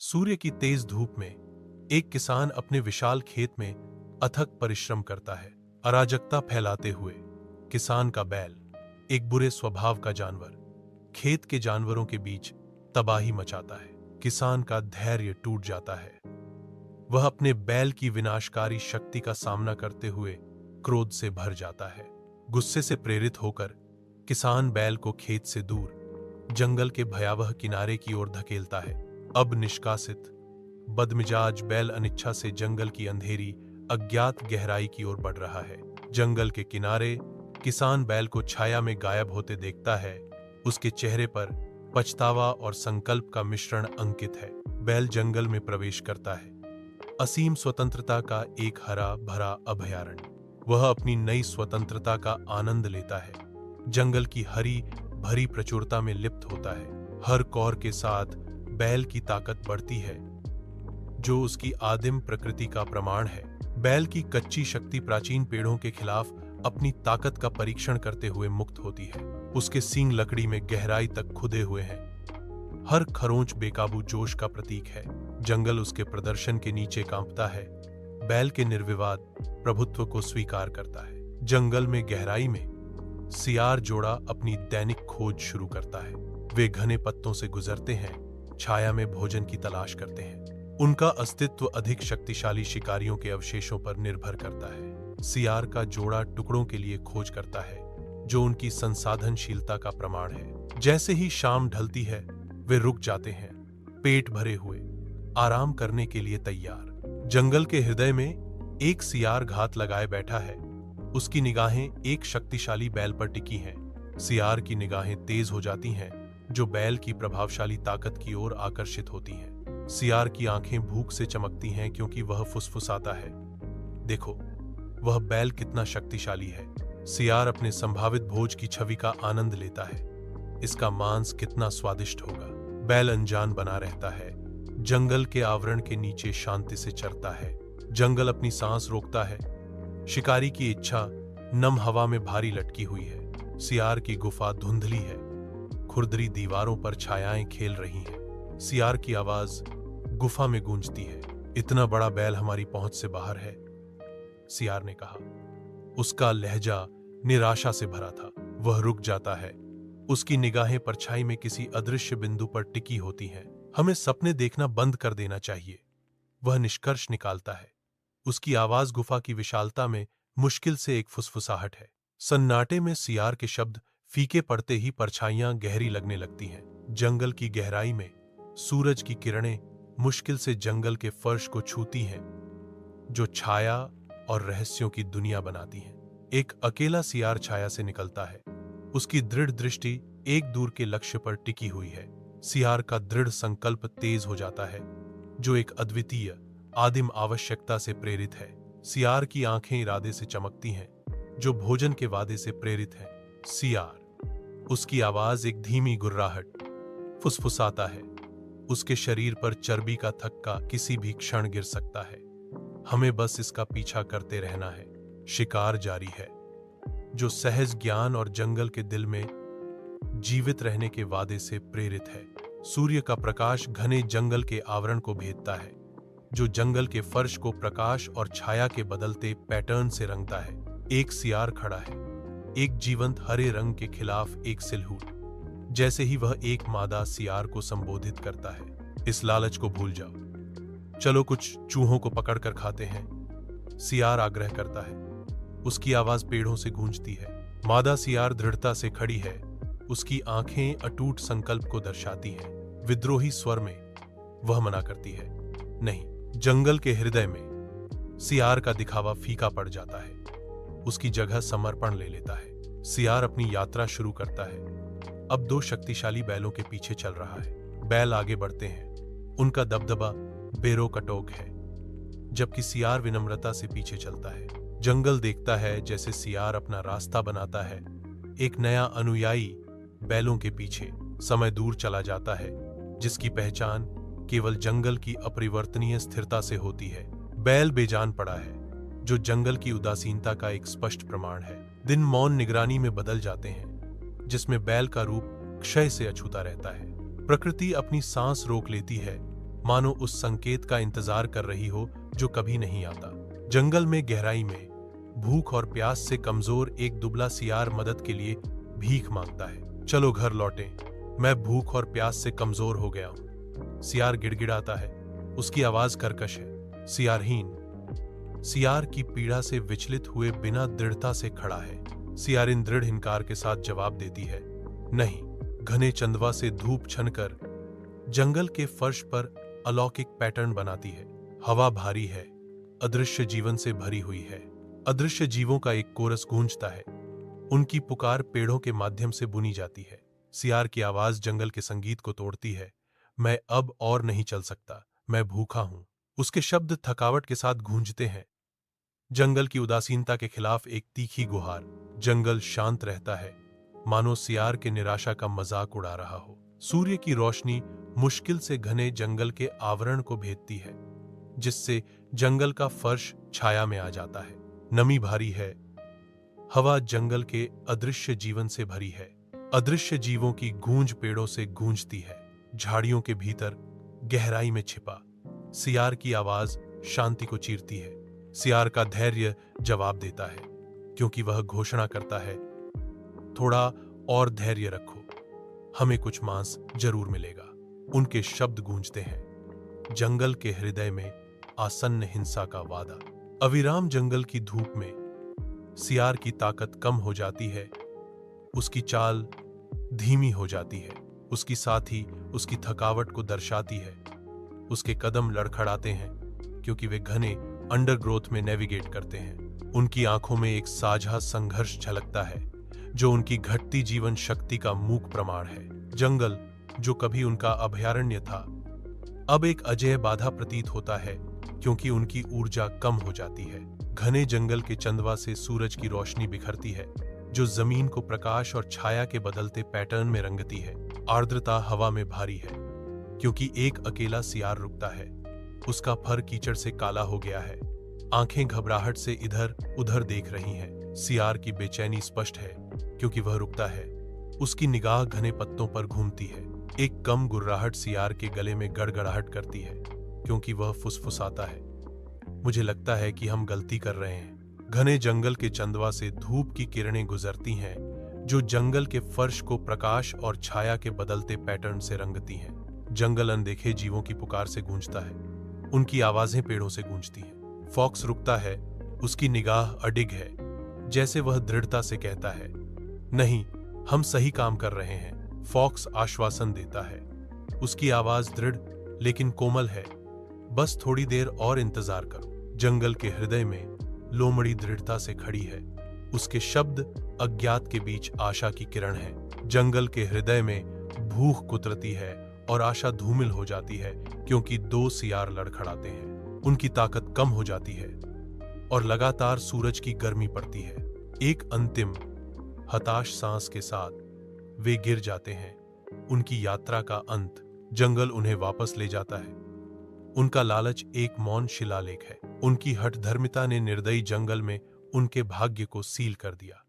सूर्य की तेज धूप में एक किसान अपने विशाल खेत में अथक परिश्रम करता है। अराजकता फैलाते हुए किसान का बैल, एक बुरे स्वभाव का जानवर, खेत के जानवरों के बीच तबाही मचाता है। किसान का धैर्य टूट जाता है। वह अपने बैल की विनाशकारी शक्ति का सामना करते हुए क्रोध से भर जाता है। गुस्से से प्रेरित होकर किसान बैल को खेत से दूर जंगल के भयावह किनारे की ओर धकेलता है। अब निष्कासित बदमिजाज बैल अनिच्छा से जंगल की अंधेरी अज्ञात गहराई की ओर बढ़ रहा है। जंगल के किनारे किसान बैल को छाया में गायब होते देखता है। उसके चेहरे पर पछतावा और संकल्प का मिश्रण अंकित है। बैल जंगल में प्रवेश करता है, असीम स्वतंत्रता का एक हरा भरा अभयारण्य। वह अपनी नई स्वतंत्रता का आनंद लेता है, जंगल की हरी भरी प्रचुरता में लिप्त होता है। हर कौर के साथ बैल की ताकत बढ़ती है, जो उसकी आदिम प्रकृति का प्रमाण है। बैल की कच्ची शक्ति प्राचीन पेड़ों के खिलाफ अपनी ताकत का परीक्षण करते हुए मुक्त होती है। उसके सींग लकड़ी में गहराई तक खुदे हुए हैं। हर खरोंच बेकाबू जोश का प्रतीक है। जंगल उसके प्रदर्शन के नीचे कांपता है। बैल के निर्विवाद प्रभुत्व को स्वीकार करता है। जंगल में गहराई में सियार जोड़ा अपनी दैनिक खोज शुरू करता है। वे घने पत्तों से गुजरते हैं, छाया में भोजन की तलाश करते हैं। उनका अस्तित्व अधिक शक्तिशाली शिकारियों के अवशेषों पर निर्भर करता है। सियार का जोड़ा टुकड़ों के लिए खोज करता है, जो उनकी संसाधनशीलता का प्रमाण है। जैसे ही शाम ढलती है, वे रुक जाते हैं, पेट भरे हुए, आराम करने के लिए तैयार। जंगल के हृदय में एक सियार घात लगाए बैठा है। उसकी निगाहें एक शक्तिशाली बैल पर टिकी हैं। सियार की निगाहें तेज हो जाती हैं, जो बैल की प्रभावशाली ताकत की ओर आकर्षित होती हैं। सियार की आंखें भूख से चमकती हैं, क्योंकि वह फुसफुसाता है, देखो, वह बैल कितना शक्तिशाली है। सियार अपने संभावित भोज की छवि का आनंद लेता है। इसका मांस कितना स्वादिष्ट होगा। बैल अनजान बना रहता है, जंगल के आवरण के नीचे शांति से चरता है। जंगल अपनी सांस रोकता है। शिकारी की इच्छा नम हवा में भारी लटकी हुई है। सियार की गुफा धुंधली है, खुरदरी दीवारों पर छायाएं खेल रही हैं। सियार की आवाज गुफा में गूंजती है। इतना बड़ा बैल हमारी पहुंच से बाहर है, सियार ने कहा। उसका लहजा निराशा से भरा था। वह रुक जाता है। उसकी निगाहें परछाई में किसी अदृश्य बिंदु पर टिकी होती हैं। हमें सपने देखना बंद कर देना चाहिए, वह निष्कर्ष निकालता है। उसकी आवाज गुफा की विशालता में मुश्किल से एक फुसफुसाहट है। सन्नाटे में सियार के शब्द फीके पड़ते ही परछाइयां गहरी लगने लगती हैं। जंगल की गहराई में सूरज की किरणें मुश्किल से जंगल के फर्श को छूती हैं, जो छाया और रहस्यों की दुनिया बनाती हैं। एक अकेला सियार छाया से निकलता है। उसकी दृढ़ दृष्टि एक दूर के लक्ष्य पर टिकी हुई है। सियार का दृढ़ संकल्प तेज हो जाता है, जो एक अद्वितीय आदिम आवश्यकता से प्रेरित है। सियार की आंखें इरादे से चमकती हैं, जो भोजन के वादे से प्रेरित है। सियार, उसकी आवाज एक धीमी गुर्राहट, फुसफुसाता है। उसके शरीर पर चर्बी का थक्का किसी भी क्षण गिर सकता है। हमें बस इसका पीछा करते रहना है। शिकार जारी है, जो सहज ज्ञान और जंगल के दिल में जीवित रहने के वादे से प्रेरित है। सूर्य का प्रकाश घने जंगल के आवरण को भेदता है, जो जंगल के फर्श को प्रकाश और छाया के बदलते पैटर्न से रंगता है। एक सियार खड़ा है, एक जीवंत हरे रंग के खिलाफ एक सिलहूट। जैसे ही वह एक मादा सियार को संबोधित करता है, इस लालच को भूल जाओ, चलो कुछ चूहों को पकड़कर खाते हैं, सियार आग्रह करता है। उसकी आवाज पेड़ों से गूंजती है। मादा सियार दृढ़ता से खड़ी है। उसकी आंखें अटूट संकल्प को दर्शाती हैं। विद्रोही स्वर में वह मना करती है, नहीं। जंगल के हृदय में सियार का दिखावा फीका पड़ जाता है। उसकी जगह समर्पण ले लेता है। सियार अपनी यात्रा शुरू करता है। अब दो शक्तिशाली बैलों के पीछे चल रहा है। बैल आगे बढ़ते हैं। उनका दबदबा बेरोकटोक है, जबकि सियार विनम्रता से पीछे चलता है। जंगल देखता है जैसे सियार अपना रास्ता बनाता है, एक नया अनुयायी बैलों के पीछे। समय दूर चला जाता है, जिसकी पहचान केवल जंगल की अपरिवर्तनीय स्थिरता से होती है। बैल बेजान पड़ा है, जो जंगल की उदासीनता का एक स्पष्ट प्रमाण है। दिन मौन निगरानी में बदल जाते हैं, जिसमें बैल का रूप क्षय से अछूता रहता है। प्रकृति अपनी सांस रोक लेती है, मानो उस संकेत का इंतजार कर रही हो जो कभी नहीं आता। जंगल में गहराई में भूख और प्यास से कमजोर एक दुबला सियार मदद के लिए भीख मांगता है। चलो घर लौटें, मैं भूख और प्यास से कमजोर हो गया हूं। सियार गिड़गिड़ाता है, उसकी आवाज कर्कश है। सियार की पीड़ा से विचलित हुए बिना दृढ़ता से खड़ा है। सियारिन दृढ़ हिंकार के साथ जवाब देती है, नहीं। घने चंदवा से धूप छनकर जंगल के फर्श पर अलौकिक पैटर्न बनाती है। हवा भारी है, अदृश्य जीवन से भरी हुई है। अदृश्य जीवों का एक कोरस गूंजता है, उनकी पुकार पेड़ों के माध्यम से बुनी जाती है। सियार की आवाज जंगल के संगीत को तोड़ती है, मैं अब और नहीं चल सकता, मैं भूखा हूं। उसके शब्द थकावट के साथ गूंजते हैं, जंगल की उदासीनता के खिलाफ एक तीखी गुहार। जंगल शांत रहता है, मानो सियार के निराशा का मजाक उड़ा रहा हो। सूर्य की रोशनी मुश्किल से घने जंगल के आवरण को भेदती है, जिससे जंगल का फर्श छाया में आ जाता है। नमी भारी है, हवा जंगल के अदृश्य जीवन से भरी है। अदृश्य जीवों की गूंज पेड़ों से गूंजती है। झाड़ियों के भीतर गहराई में छिपा सियार की आवाज शांति को चीरती है। सियार का धैर्य जवाब देता है, क्योंकि वह घोषणा करता है, थोड़ा और धैर्य रखो, हमें कुछ मांस जरूर मिलेगा। उनके शब्द गूंजते हैं, जंगल के हृदय में आसन्न हिंसा का वादा। अविराम जंगल की धूप में सियार की ताकत कम हो जाती है, उसकी चाल धीमी हो जाती है, उसकी साथी उसकी थकावट को दर्शाती है। उसके कदम लड़खड़ाते हैं, क्योंकि वे घने अंडरग्रोथ में नेविगेट करते हैं। उनकी आंखों में एक साझा संघर्ष झलकता है, जो उनकी घटती जीवन शक्ति का मूक प्रमाण है। जंगल, जो कभी उनका अभयारण्य था, अब एक अजेय बाधा प्रतीत होता है, क्योंकि उनकी ऊर्जा कम हो जाती है। घने जंगल के चंदवा से सूरज की रोशनी बिखरती है, जो जमीन को प्रकाश और छाया के बदलते पैटर्न में रंगती है। आर्द्रता हवा में भारी है, क्योंकि एक अकेला सियार रुकता है। उसका फर कीचड़ से काला हो गया है, आंखें घबराहट से इधर उधर देख रही हैं। सियार की बेचैनी स्पष्ट है, क्योंकि वह रुकता है। उसकी निगाह घने पत्तों पर घूमती है। एक कम गुर्राहट सियार के गले में गड़गड़ाहट करती है, क्योंकि वह फुसफुसाता है, मुझे लगता है कि हम गलती कर रहे हैं। घने जंगल के चंदवा से धूप की किरणें गुजरती हैं, जो जंगल के फर्श को प्रकाश और छाया के बदलते पैटर्न से रंगती हैं। जंगल अनदेखे जीवों की पुकार से गूंजता है, उनकी आवाजें पेड़ों से गूंजती हैं। फॉक्स रुकता है, उसकी निगाह अडिग है, जैसे वह दृढ़ता से कहता है, नहीं, हम सही काम कर रहे हैं। फॉक्स आश्वासन देता है, उसकी आवाज दृढ़ लेकिन कोमल है, बस थोड़ी देर और इंतजार करो। जंगल के हृदय में लोमड़ी दृढ़ता से खड़ी है, उसके शब्द अज्ञात के बीच आशा की किरण है। जंगल के हृदय में भूख कुतरती है और आशा धूमिल हो जाती है, क्योंकि दो सियार लड़खड़ाते हैं। उनकी ताकत कम हो जाती है और लगातार सूरज की गर्मी पड़ती है। एक अंतिम हताश सांस के साथ वे गिर जाते हैं। उनकी यात्रा का अंत। जंगल उन्हें वापस ले जाता है। उनका लालच एक मौन शिलालेख है। उनकी हठधर्मिता ने निर्दयी जंगल में उनके भाग्य को सील कर दिया।